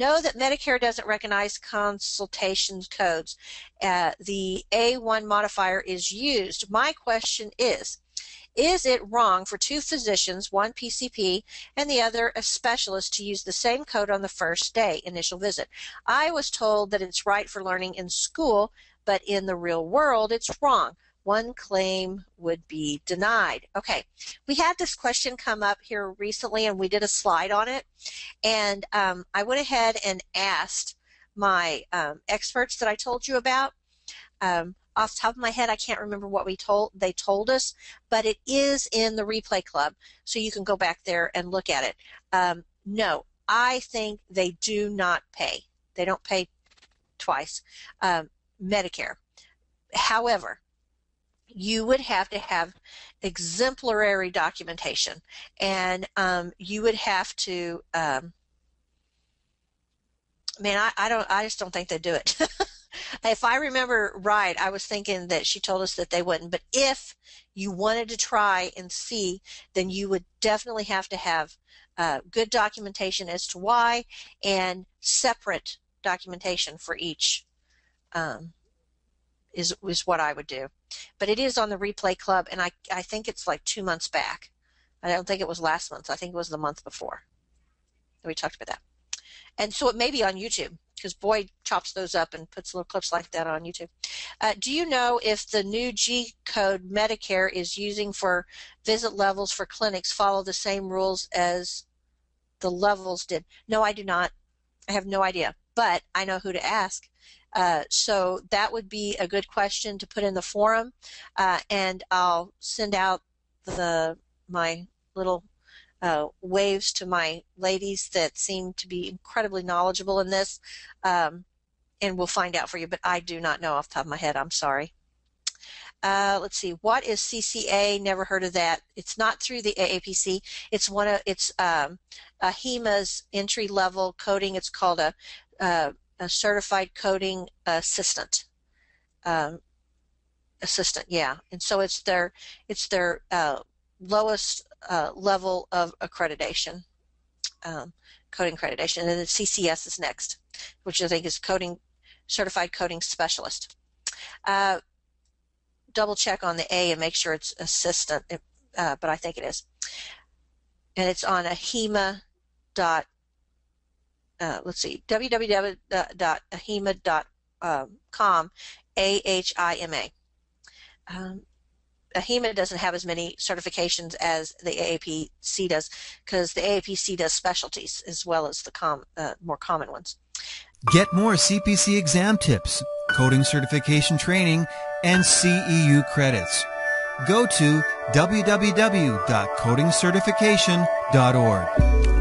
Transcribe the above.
Know that Medicare doesn't recognize consultation codes. The A1 modifier is used. My question is it wrong for two physicians, one PCP and the other a specialist, to use the same code on the first day, initial visit? I was told that it's right for learning in school, but in the real world it's wrong. One claim would be denied. Okay, we had this question come up here recently and we did a slide on it, and I went ahead and asked my experts that I told you about. Off the top of my head, I can't remember what they told us, but it is in the replay club, so you can go back there and look at it. No, I think they do not pay. They don't pay twice. Medicare. However, you would have to have exemplary documentation, and you would have to. Man, I just don't think they do it. If I remember right, I was thinking that she told us that they wouldn't. But if you wanted to try and see, then you would definitely have to have good documentation as to why, and separate documentation for each. Is what I would do. But it is on the replay club, and I think it's like 2 months back. I don't think it was last month. I think it was the month before that we talked about that. And so it may be on YouTube, because Boyd chops those up and puts little clips like that on YouTube. Do you know if the new G code Medicare is using for visit levels for clinics follow the same rules as the levels did? No, I do not. I have no idea, but I know who to ask. So that would be a good question to put in the forum, and I'll send out my little waves to my ladies that seem to be incredibly knowledgeable in this, and we'll find out for you, but I do not know off the top of my head. I'm sorry. Let's see. What is CCA? Never heard of that. It's not through the AAPC. It's HEMA's entry level coding. It's called a certified coding assistant. Yeah. And so it's their lowest level of accreditation, coding accreditation, and then the CCS is next, which I think is certified coding specialist. Double check on the A and make sure it's assistant, but I think it is. And it's on a HEMA let's see, www.ahima.com, AHIMA. AHIMA doesn't have as many certifications as the AAPC does, because the AAPC does specialties as well as the more common ones. Get more CPC exam tips, coding certification training, and CEU credits. Go to www.codingcertification.org.